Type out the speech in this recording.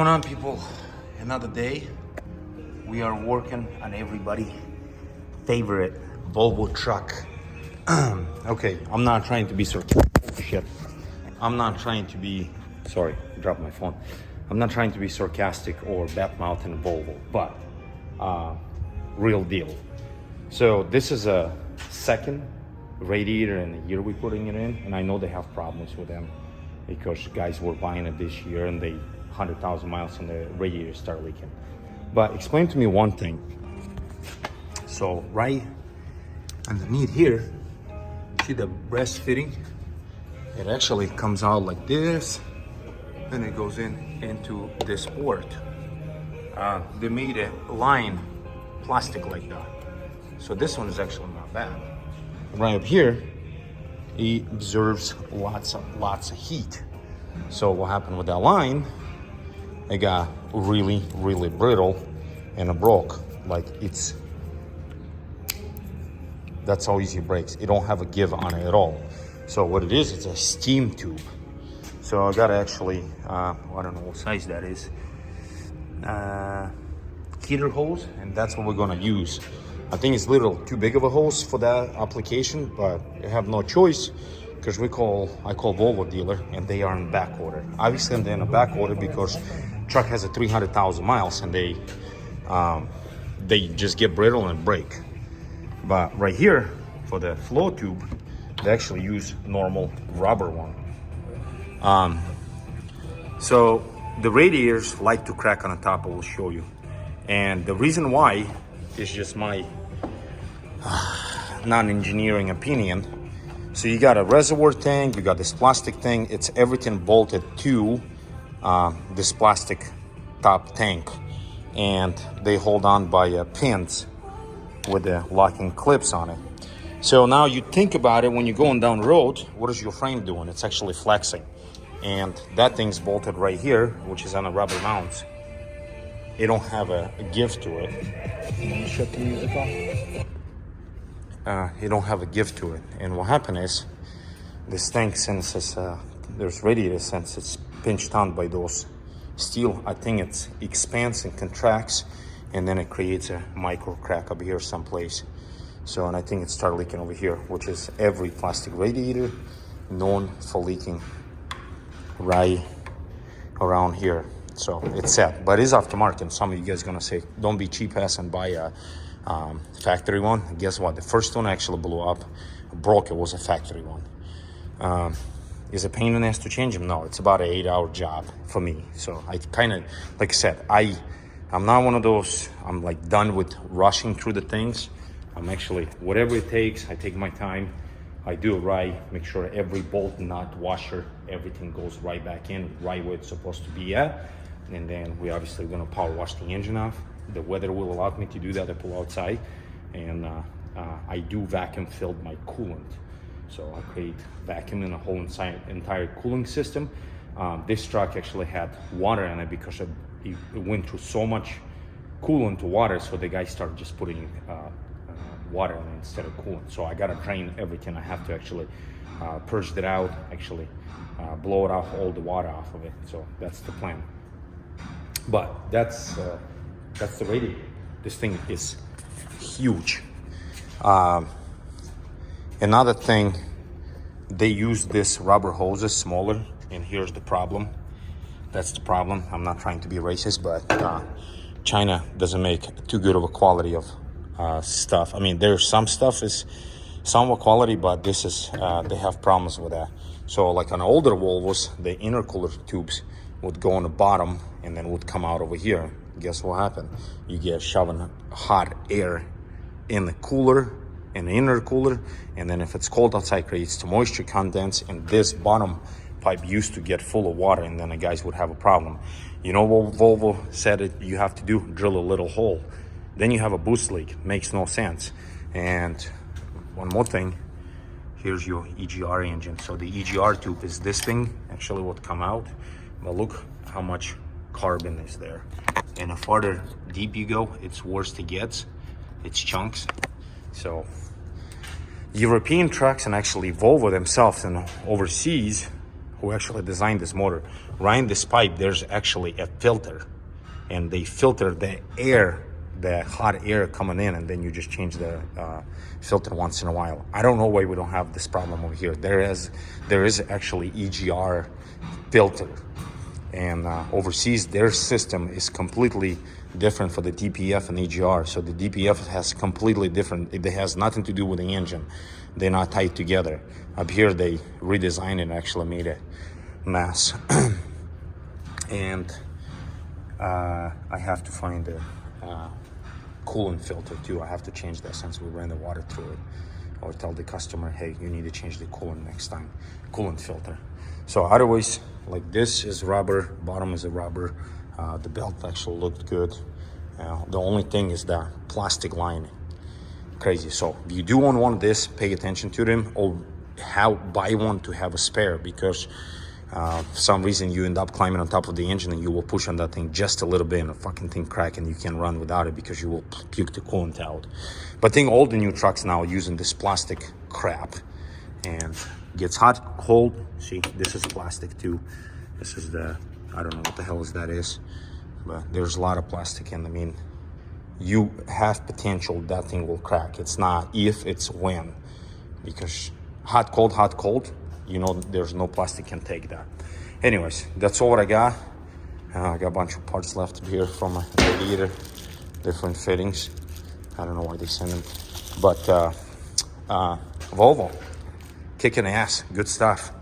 Going on, people? Another day. We are working on everybody favorite Volvo truck. Okay, I'm not trying to be shit. I'm not trying to be sorry, dropped my phone. I'm not trying to be sarcastic or bad-mouthing Volvo, but real deal. So this is a second radiator in a year we're putting it in, and I know they have problems with them because guys were buying it this year and they 100,000 miles and the radiators start leaking. But explain to me one thing. So right underneath here, see the breast fitting? It actually comes out like this, and it goes into this port. They made a line plastic like that, so this one is actually not bad. Right up here, it absorbs lots of heat. So what happened with that line? It got really brittle and it broke. Like that's how easy it breaks. It don't have a give on it at all. So what it is, it's a steam tube. So I gotta actually, I don't know what size that is, heater hose, and that's what we're gonna use. I think it's a little too big of a hose for that application, but I have no choice because I call Volvo dealer and they are in back order. Obviously they're in a back order because truck has a 300,000 miles and they just get brittle and break. But right here for the flow tube, they actually use normal rubber one. So the radiators like to crack on the top. I will show you, and the reason why is just my non-engineering opinion. So you got a reservoir tank, you got this plastic thing, it's everything bolted to this plastic top tank, and they hold on by pins with the locking clips on it. So now you think about it, when you're going down the road, what is your frame doing? It's actually flexing, and that thing's bolted right here, which is on a rubber mount. It don't have a give to it. Can you shut the music off? It don't have a give to it, and what happened is this thing, since it's there's radiator, since it's pinched on by those steel, I think it expands and contracts, and then it creates a micro crack up here someplace. So, and I think it started leaking over here, which is every plastic radiator known for leaking right around here. So it's set, but it's aftermarket. Some of you guys gonna say, don't be cheap ass and buy a factory one. Guess what? The first one actually blew up, broke. It was a factory one. Is it pain in the ass to change them? No, it's about an 8-hour job for me. So I kind of, like I said, I'm not one of those, I'm like done with rushing through the things. I'm actually, whatever it takes, I take my time, I do it right, make sure every bolt, nut, washer, everything goes right back in, right where it's supposed to be at. And then we obviously gonna power wash the engine off. The weather will allow me to do that. I pull outside, and I do vacuum fill my coolant. So I create vacuum in the whole entire cooling system. This truck actually had water in it because it went through so much coolant to water, so the guy started just putting water in it instead of coolant. So I gotta drain everything. I have to actually purge it out, actually blow it off, all the water off of it. So that's the plan. But that's the radiator. This thing is huge. Another thing, they use this rubber hoses smaller, and here's the problem. That's the problem. I'm not trying to be racist, but China doesn't make too good of a quality of stuff. I mean, there's some stuff is somewhat quality, but this is they have problems with that. So like on older Volvos, the intercooler tubes would go on the bottom and then would come out over here. Guess what happened? You get shoving hot air in the cooler, in the inner cooler, and then if it's cold outside, creates the moisture condense, and this bottom pipe used to get full of water, and then the guys would have a problem. You know what Volvo said it you have to do? Drill a little hole. Then you have a boost leak. Makes no sense. And one more thing, here's your EGR engine. So the EGR tube is this thing, actually would come out, but look how much carbon is there. And the farther deep you go, it's worse it gets. It's chunks. So European trucks, and actually Volvo themselves and overseas, who actually designed this motor. Right in this pipe, there's actually a filter, and they filter the air, the hot air coming in, and then you just change the filter once in a while. I don't know why we don't have this problem over here. There is actually EGR filter, and overseas their system is completely different for the DPF and EGR. So the DPF has completely different, it has nothing to do with the engine. They're not tied together. Up here they redesigned it and actually made a mess. And I have to find the coolant filter too. I have to change that since we ran the water through it, or tell the customer, hey, you need to change the coolant next time, coolant filter. So otherwise, like this is rubber, bottom is a rubber. The belt actually looked good. The only thing is the plastic lining. Crazy. So if you do want one of this, pay attention to them, or buy one to have a spare, because for some reason you end up climbing on top of the engine and you will push on that thing just a little bit and the fucking thing crack and you can run without it because you will puke the coolant out. But I think all the new trucks now are using this plastic crap, and gets hot, cold. See, this is plastic too. This is the, I don't know what the hell that is, but there's a lot of plastic in. I mean, you have potential that thing will crack. It's not if, it's when, because hot, cold, you know, there's no plastic can take that. Anyways, that's all what I got. I got a bunch of parts left here from my radiator, different fittings. I don't know why they send them, but Volvo, kicking ass, good stuff.